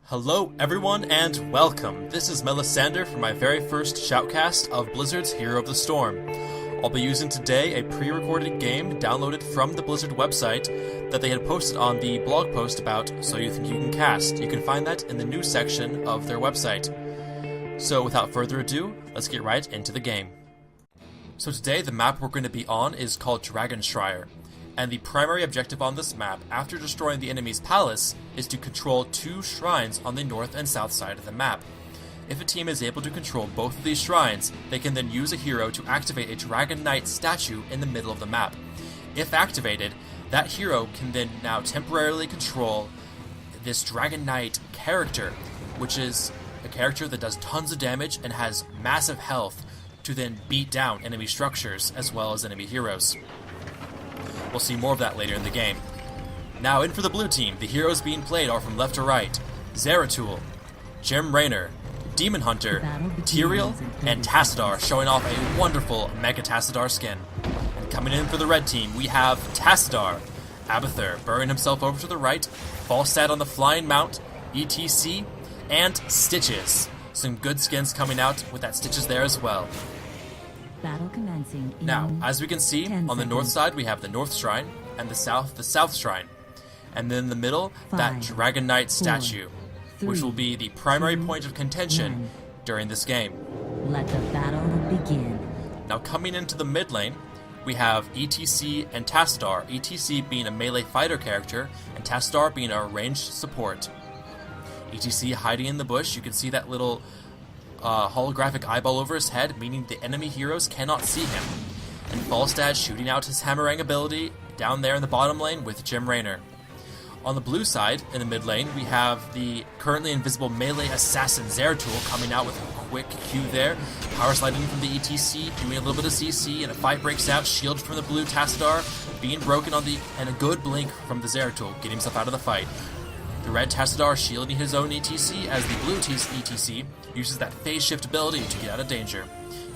Hello everyone and welcome. This is Melissander for my very first shoutcast of Blizzard's Hero of the Storm. I'll be using today a pre-recorded game downloaded from the Blizzard website that they had posted on the blog post about So You Think You Can Cast. You can find that in the news section of their website. So without further ado, let's get right into the game. So today the map we're going to be on is called Shire. And the primary objective on this map, after destroying the enemy's palace, is to control two shrines on the north and south side of the map. If a team is able to control both of these shrines, they can then use a hero to activate a Dragon Knight statue in the middle of the map. If activated, that hero can then now temporarily control this Dragon Knight character, which is a character that does tons of damage and has massive health to then beat down enemy structures as well as enemy heroes. We'll see more of that later in the game. Now in for the blue team, the heroes being played are from left to right: Zeratul, Gem Raynor, Demon Hunter, Tyrael, and Tassadar, showing off a wonderful Mega Tassadar skin. And coming in for the red team, we have Tassadar, Abathur burrowing himself over to the right, Falstad on the flying mount, etc, and Stitches. Some good skins coming out with that Stitches there as well. Battle commencing. Now, as we can see, on the north side we have the North Shrine, and the South Shrine. And then in the middle, that Dragon Knight statue, which will be the primary point of contention during this game. Let the battle begin. Now coming into the mid lane, we have ETC and Tassadar, ETC being a melee fighter character, and Tassadar being a ranged support. ETC hiding in the bush, you can see that little holographic eyeball over his head, meaning the enemy heroes cannot see him. And Falstad shooting out his Hammerang ability down there in the bottom lane with Gem Raynor. On the blue side, in the mid lane, we have the currently invisible melee assassin Zeratul coming out with a quick Q there, power sliding from the ETC, doing a little bit of CC, and a fight breaks out, shield from the blue Tassadar being broken and a good blink from the Zeratul, getting himself out of the fight. The red Tassadar shielding his own ETC as the blue ETC uses that phase shift ability to get out of danger.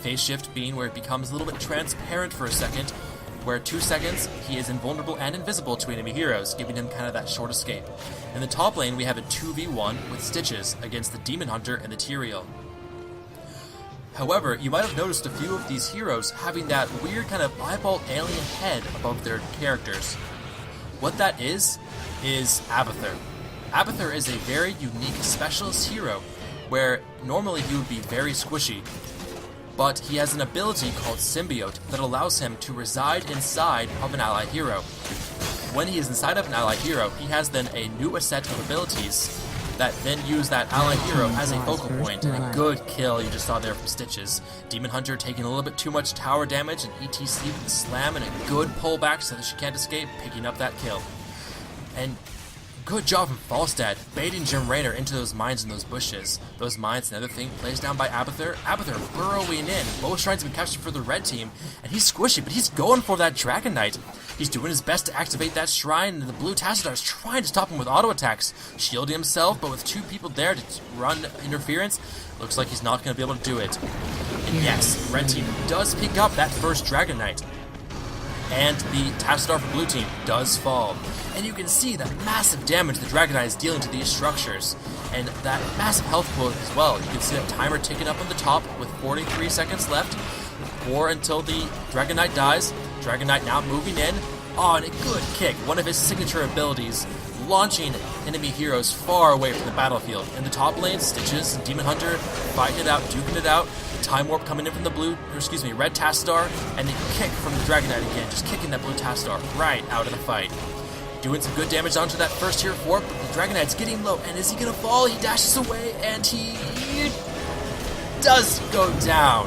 Phase shift being where it becomes a little bit transparent for a second, where 2 seconds he is invulnerable and invisible to enemy heroes, giving him kind of that short escape. In the top lane we have a 2v1 with Stitches against the Demon Hunter and the Tyrael. However, you might have noticed a few of these heroes having that weird kind of eyeball alien head above their characters. What that is Abathur. Abathur is a very unique specialist hero, where normally he would be very squishy, but he has an ability called Symbiote that allows him to reside inside of an ally hero. When he is inside of an ally hero, he has then a new set of abilities that then use that ally hero as a focal point, and a good kill you just saw there from Stitches. Demon Hunter taking a little bit too much tower damage, and ETC with the slam and a good pullback so that she can't escape, picking up that kill. And good job from Falstad, baiting Gem Raynor into those mines and those bushes. Those mines, another thing, plays down by Abathur. Abathur burrowing in. Both shrines have been captured for the red team, and he's squishy, but he's going for that Dragon Knight. He's doing his best to activate that shrine, and the blue Tassadar is trying to stop him with auto attacks, shielding himself, but with two people there to run interference, looks like he's not going to be able to do it. And yes, red team does pick up that first Dragon Knight, and the Tassadar for blue team does fall. And you can see the massive damage the Dragon Knight is dealing to these structures, and that massive health quote as well. You can see that timer ticking up on the top with 43 seconds left, or until the Dragon Knight dies. Dragon Knight now moving in. Oh, and a good kick, one of his signature abilities, launching enemy heroes far away from the battlefield. In the top lane, Stitches and Demon Hunter fighting it out, duking it out. Time warp coming in from the red Tassadar, and a kick from the Dragon Knight again, just kicking that blue Tassadar right out of the fight. Doing some good damage onto that first tier 4, but the Dragon Knight's getting low, and is he gonna fall? He dashes away, and he does go down.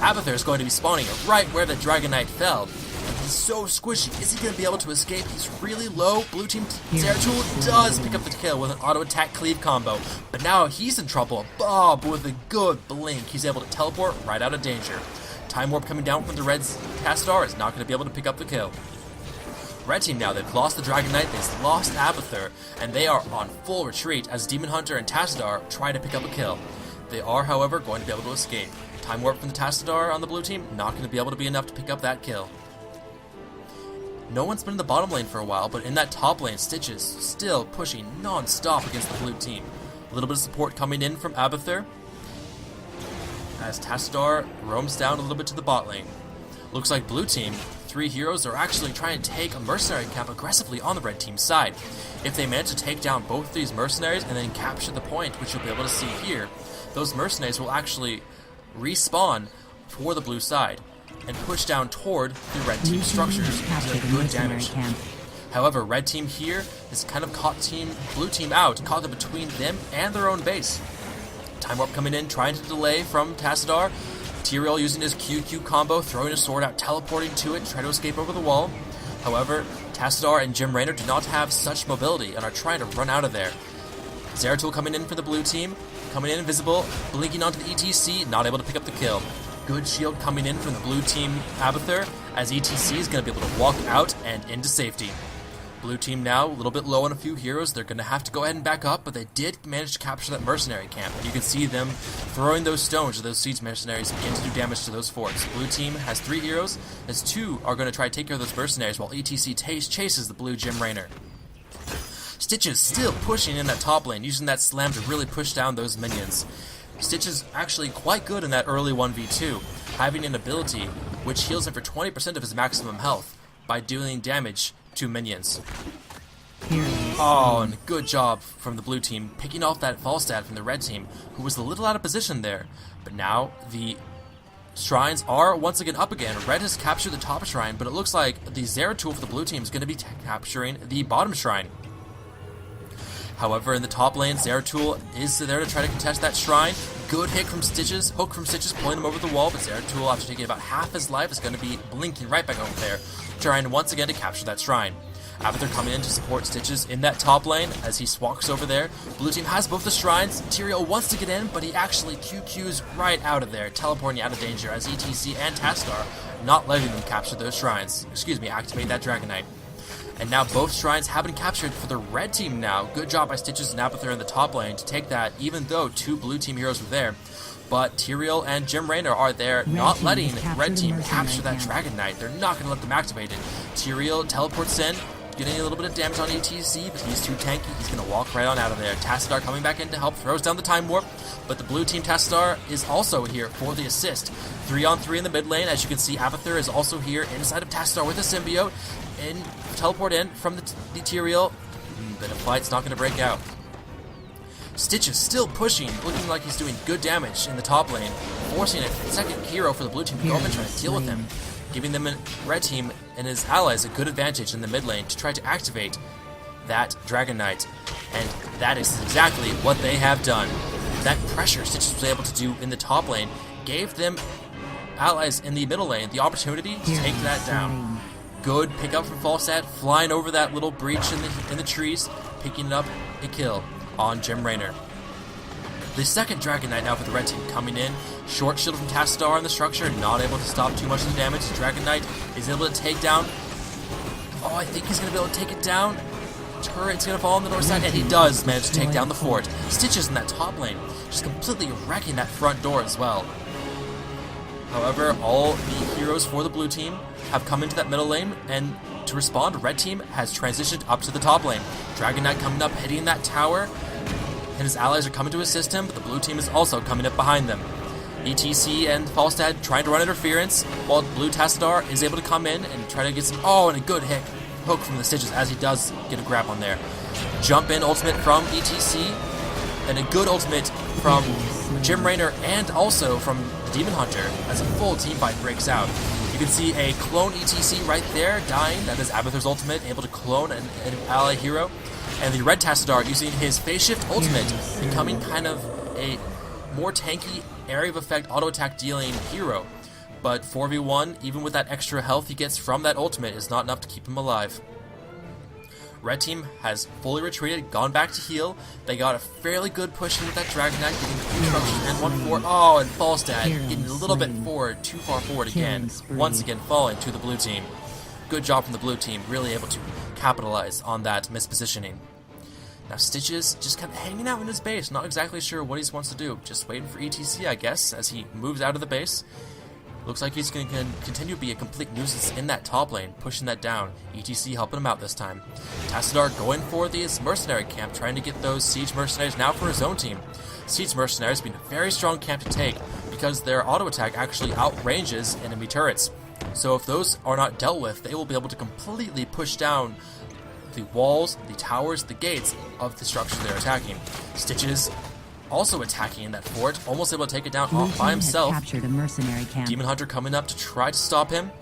Abathur is going to be spawning right where the Dragon Knight fell. And he's so squishy. Is he gonna be able to escape? He's really low. Blue team Zeratul does pick up the kill with an auto attack cleave combo, but now he's in trouble. Bob with a good blink, he's able to teleport right out of danger. Time warp coming down from the red Tassadar is not going to be able to pick up the kill. Red team now, they've lost the Dragon Knight, they've lost Abathur, and they are on full retreat as Demon Hunter and Tassadar try to pick up a kill. They are, however, going to be able to escape. Time warp from the Tassadar on the blue team, not going to be able to be enough to pick up that kill. No one's been in the bottom lane for a while, but in that top lane, Stitches still pushing non-stop against the blue team. A little bit of support coming in from Abathur, as Tassadar roams down a little bit to the bot lane. Looks like blue team, 3 heroes, are actually trying to take a mercenary camp aggressively on the red team side. If they manage to take down both of these mercenaries and then capture the point, which you'll be able to see here, those mercenaries will actually respawn for the blue side and push down toward the red team structures, dealing good damage. However, red team here has kind of caught blue team out, caught them between them and their own base. Time Warp coming in, trying to delay from Tassadar. Tyrael using his QQ combo, throwing his sword out, teleporting to it, trying to escape over the wall. However, Tassadar and Jim Raynor do not have such mobility and are trying to run out of there. Zeratul coming in for the blue team, coming in invisible, blinking onto the ETC, not able to pick up the kill. Good shield coming in from the blue team Abathur, as ETC is going to be able to walk out and into safety. Blue team now a little bit low on a few heroes. They're going to have to go ahead and back up, but they did manage to capture that mercenary camp. And you can see them throwing those stones or those siege mercenaries begin to do damage to those forts. Blue team has 3 heroes, as 2 are going to try to take care of those mercenaries while ETC chases the blue Jim Raynor. Stitches still pushing in that top lane, using that slam to really push down those minions. Stitch is actually quite good in that early 1v2, having an ability which heals him for 20% of his maximum health by dealing damage to minions. Oh, and good job from the blue team, picking off that Falstad from the red team, who was a little out of position there. But now the shrines are once again up again. Red has captured the top shrine, but it looks like the Zeratul for the blue team is going to be capturing the bottom shrine. However, in the top lane, Zeratul is there to try to contest that shrine. Good hook from Stitches, pulling him over the wall, but Zeratul, after taking about half his life, is going to be blinking right back over there, trying once again to capture that shrine. Abathur coming in to support Stitches in that top lane as he walks over there. Blue team has both the shrines. Tyrael wants to get in, but he actually QQs right out of there, teleporting out of danger as ETC and Tassadar not letting them capture those shrines. Activate that Dragon Knight. And now both shrines have been captured for the red team now. Good job by Stitches and Abathur in the top lane to take that, even though 2 blue team heroes were there. But Tyrael and Jim Raynor are there, not letting red team capture that Dragon Knight. They're not going to let them activate it. Tyrael teleports in, getting a little bit of damage on ETC, but he's too tanky. He's going to walk right on out of there. Tassadar coming back in to help, throws down the Time Warp, but the blue team Tassadar is also here for the assist. 3-on-3 in the mid lane. As you can see, Abathur is also here inside of Tassadar with a symbiote, and teleport in from the Tyrael, but the fight's not going to break out. Stitch is still pushing, looking like he's doing good damage in the top lane, forcing a second hero for the blue team to go up and try to deal with him, giving them a red team and his allies a good advantage in the mid lane to try to activate that Dragon Knight. And that is exactly what they have done. That pressure Stitch was able to do in the top lane gave them allies in the middle lane the opportunity to take that down. Good pickup from Falstad, flying over that little breach in the trees, picking up a kill on Jim Raynor. The second Dragon Knight now for the red team coming in. Short shield from Tassadar in the structure, not able to stop too much of the damage. The Dragon Knight is able to take down. Oh, I think he's going to be able to take it down. Turret's going to fall on the north side, and he does manage to take down the fort. Stitches in that top lane, just completely wrecking that front door as well. However, all the heroes for the blue team have come into that middle lane, and to respond, red team has transitioned up to the top lane. Dragon Knight coming up, hitting that tower, and his allies are coming to assist him, but the blue team is also coming up behind them. ETC and Falstad trying to run interference, while blue Tassadar is able to come in and try to get some... Oh, and a good hook from the Stitches as he does get a grab on there. Jump in ultimate from ETC, and a good ultimate from Jim Raynor and also from Demon Hunter as a full team fight breaks out. You can see a clone ETC right there dying. That is Abathur's ultimate, able to clone an ally hero. And the red Tassadar using his phase shift ultimate, becoming kind of a more tanky area of effect auto attack dealing hero. But 4v1, even with that extra health he gets from that ultimate, is not enough to keep him alive. Red team has fully retreated, gone back to heal. They got a fairly good push in with that Dragon Knight, getting 2 structures and 1 forward. Oh, and Falstad getting a little bit forward, too far forward again. Once again falling to the blue team. Good job from the blue team, really able to capitalize on that mispositioning. Now Stitches just kind of hanging out in his base, not exactly sure what he wants to do. Just waiting for ETC, I guess, as he moves out of the base. Looks like he's going to continue to be a complete nuisance in that top lane, pushing that down. ETC helping him out this time. Tassadar going for this mercenary camp, trying to get those siege mercenaries now for his own team. Siege mercenaries being a very strong camp to take because their auto attack actually outranges enemy turrets. So if those are not dealt with, they will be able to completely push down the walls, the towers, the gates of the structure they're attacking. Stitches also attacking in that fort, almost able to take it down by himself. Captured a mercenary camp. Demon Hunter coming up to try to stop him,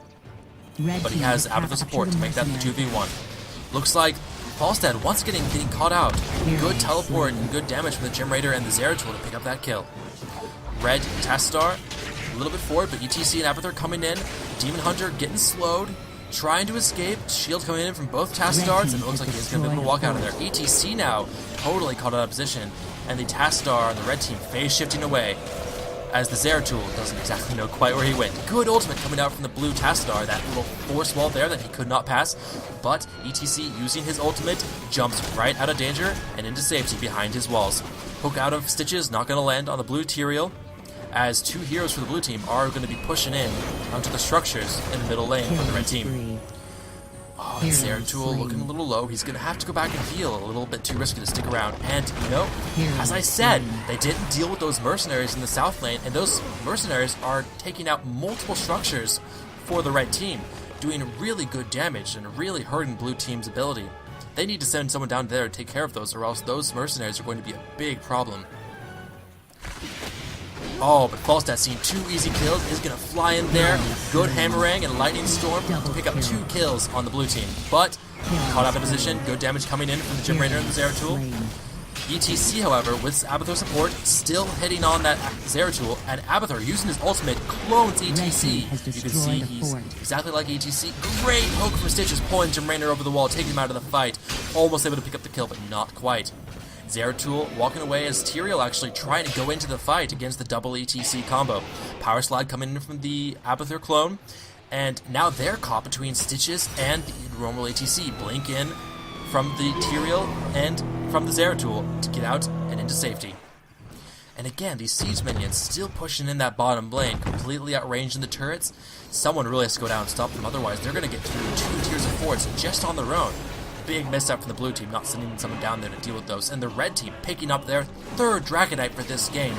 but he has Abathur support to make that the 2v1. Looks like Falstad once again getting caught out. Good teleport and good damage from the Gem Raider and the Zeratul to pick up that kill. Red Tassadar a little bit forward, but ETC and Abathur coming in. Demon Hunter getting slowed, trying to escape. Shield coming in from both Tassadars, and it looks like he's going to be able to walk out of there. ETC now totally caught out of position, and the Tassadar on the red team phase shifting away as the Zeratul doesn't exactly know quite where he went. Good ultimate coming out from the blue Tassadar, that little force wall there that he could not pass, but ETC using his ultimate jumps right out of danger and into safety behind his walls. Hook out of Stitches, not going to land on the blue Tyrael, as two heroes for the blue team are going to be pushing in onto the structures in the middle lane for the red team. Oh, Zeratul looking a little low. He's going to have to go back and heal. A little bit too risky to stick around. And, you know, as I said, they didn't deal with those mercenaries in the south lane, and those mercenaries are taking out multiple structures for the red team, doing really good damage and really hurting blue team's ability. They need to send someone down there to take care of those, or else those mercenaries are going to be a big problem. Oh, but Falstad seeing 2 easy kills is going to fly in there. Good Hammerang and Lightning Storm to pick up 2 kills on the blue team. But caught out of position, good damage coming in from the Gem Raider and the Zeratul. ETC, however, with Abathur support, still hitting on that Zeratul, and Abathur using his ultimate clones ETC. You can see he's exactly like ETC. Great hook from Stitches, pulling Gem Raider over the wall, taking him out of the fight. Almost able to pick up the kill, but not quite. Zeratul walking away as Tyrael actually trying to go into the fight against the double ETC combo. Power Slide coming in from the Abathur clone, and now they're caught between Stitches and the normal ETC. Blink in from the Tyrael and from the Zeratul to get out and into safety. And again, these siege minions still pushing in that bottom lane, completely outranging the turrets. Someone really has to go down and stop them, otherwise they're going to get through 2 tiers of forts just on their own. Big miss up from the blue team, not sending someone down there to deal with those. And the red team picking up their 3rd Dragonite for this game.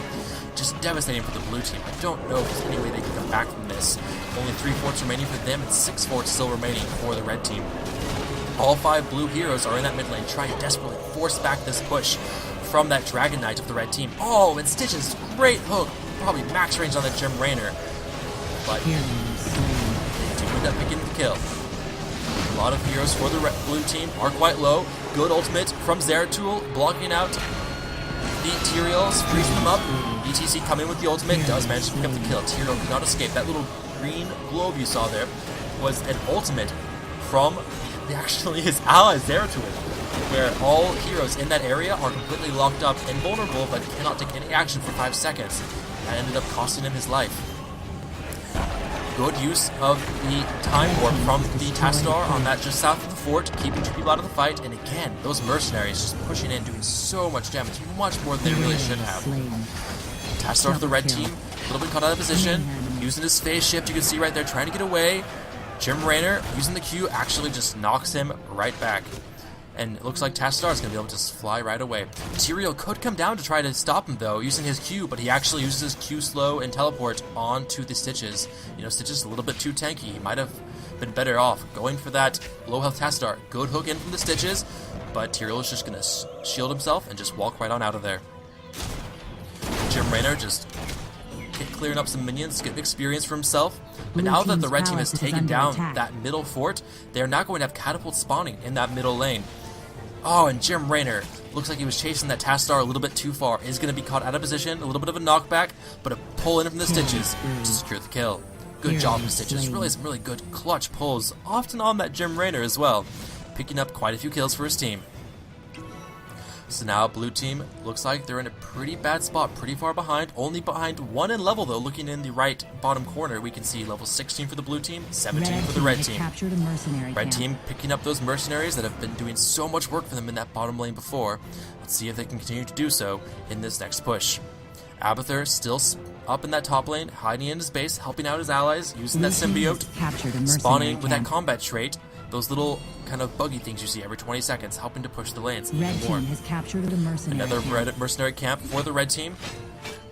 Just devastating for the blue team. I don't know if there's any way they can come back from this. Only 3 forts remaining for them and 6 forts still remaining for the red team. All 5 blue heroes are in that mid lane trying to desperately force back this push from that Dragonite of the red team. Oh, and Stitches, great hook. Probably max range on the Gem Raider. But they do end up picking the kill. A lot of heroes for the blue team are quite low. Good ultimate from Zeratul, blocking out the Tyraels, freezing them up. ETC coming with the ultimate, does manage to pick up the kill. Tyrael could not escape. That little green globe you saw there was an ultimate from actually his ally Zeratul, where all heroes in that area are completely locked up and vulnerable, but cannot take any action for 5 seconds. That ended up costing him his life. Good use of the Time Warp from the Tassadar on that just south of the fort, keeping 2 people out of the fight, and again, those mercenaries just pushing in, doing so much damage, much more than they really should have. Tassadar for the red team, a little bit caught out of position, using his phase shift, you can see right there, trying to get away. Gem Raider, using the Q, actually just knocks him right back. And it looks like Tassadar is going to be able to just fly right away. Tyrael could come down to try to stop him, though, using his Q, but he actually uses his Q slow and teleport onto the Stitches. You know, Stitches is a little bit too tanky. He might have been better off going for that low health Tassadar. Good hook in from the Stitches, but Tyrael is just going to shield himself and just walk right on out of there. Gem Raider just clearing up some minions, getting experience for himself. But now that the red team has taken down that middle fort, they are now going to have catapult spawning in that middle lane. Oh, and Gem Raider looks like he was chasing that Tassadar a little bit too far. Is going to be caught out of position, a little bit of a knockback, but a pull in from the Stitches to secure the kill. Good job from Stitches. Really some really good clutch pulls, often on that Gem Raider as well, picking up quite a few kills for his team. So now blue team looks like they're in a pretty bad spot, pretty far behind, only behind 1 in level though. Looking in the right bottom corner, we can see level 16 for the blue team, 17 for the red team. Red team picking up those mercenaries that have been doing so much work for them in that bottom lane before. Let's see if they can continue to do so in this next push. Abathur still up in that top lane, hiding in his base, helping out his allies, using that symbiote, spawning with that combat trait, those little kind of buggy things you see every 20 seconds, helping to push the lanes even more. Red team has captured the mercenary Another camp. mercenary camp for the red team.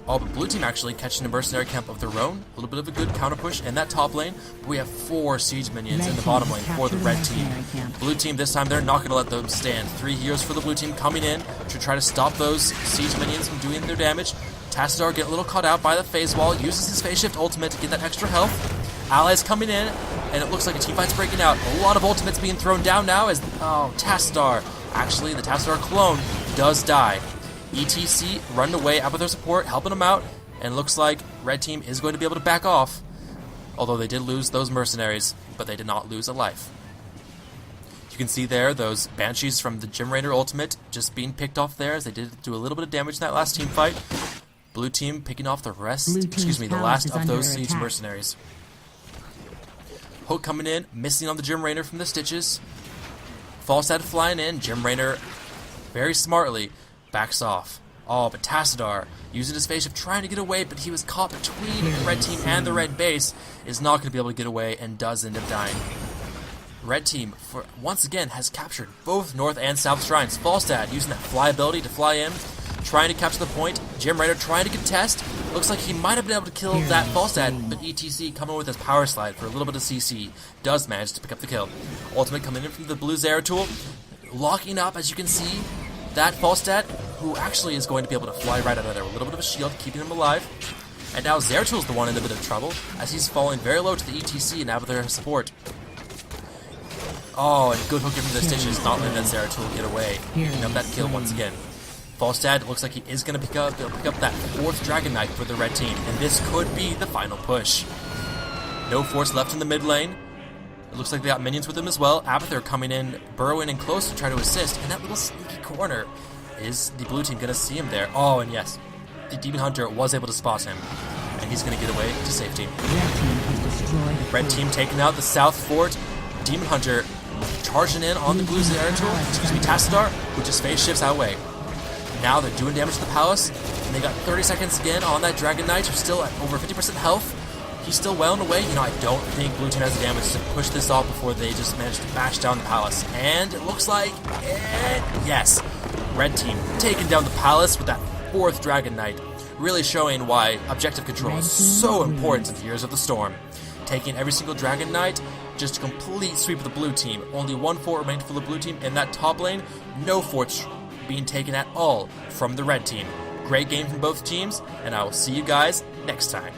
Oh, but blue team actually catching a mercenary camp of their own. A little bit of a good counter push in that top lane. But we have 4 siege minions in the bottom lane for the red team. Blue team this time, they're not going to let them stand. 3 heroes for the blue team coming in to try to stop those siege minions from doing their damage. Tassadar getting a little caught out by the phase wall, uses his phase shift ultimate to get that extra health. Allies coming in, and it looks like a team fight's breaking out. A lot of ultimates being thrown down now as, Tassadar. Actually, the Tassadar clone does die. ETC running away out with their support, helping them out, and looks like red team is going to be able to back off. Although they did lose those mercenaries, but they did not lose a life. You can see there those banshees from the Gym Rainer ultimate just being picked off there as they did do a little bit of damage in that last team fight. Blue team picking off the the last of those siege mercenaries. Hook coming in, missing on the Gym Rainer from the stitches. Falstad flying in, Gym Rainer very smartly backs off. Oh, but Tassadar, using his phase shift, trying to get away, but he was caught between the red team and the red base, is not going to be able to get away and does end up dying. Red team, once again, has captured both north and south shrines. Falstad using that fly ability to fly in, trying to capture the point. Gym Rainer trying to contest. Looks like he might have been able to kill that Falstad, but ETC coming with his power slide for a little bit of CC does manage to pick up the kill. Ultimate coming in from the blue Zeratul, locking up, as you can see, that Falstad, who actually is going to be able to fly right out of there. A little bit of a shield, keeping him alive. And now Zeratul's the one in a bit of trouble, as he's falling very low to the ETC and out of their support. Oh, and good hook in from the stitches, not letting that Zeratul get away. Picking up that kill once again. Falstad looks like he is going to pick up that 4th Dragon Knight for the red team, and this could be the final push. No force left in the mid lane. It looks like they got minions with them as well. Abathur coming in, burrowing in close to try to assist. And that little sneaky corner, is the blue team going to see him there? Oh, and yes, the Demon Hunter was able to spot him. And he's going to get away to safety. Red team taking out the south fort. Demon Hunter charging in on the blue Zeratul, Tassadar, who just phase shifts out away. Now they're doing damage to the palace. And they got 30 seconds again on that Dragon Knight, who's still at over 50% health. He's still well and away. I don't think blue team has the damage to push this off before they just manage to bash down the palace. And it looks like, yes, red team taking down the palace with that 4th Dragon Knight, really showing why objective control is so important in the Heroes of the Storm. Taking every single Dragon Knight, just a complete sweep of the blue team. Only 1 fort remained for the blue team in that top lane. No forts being taken at all from the red team. Great game from both teams, and I will see you guys next time.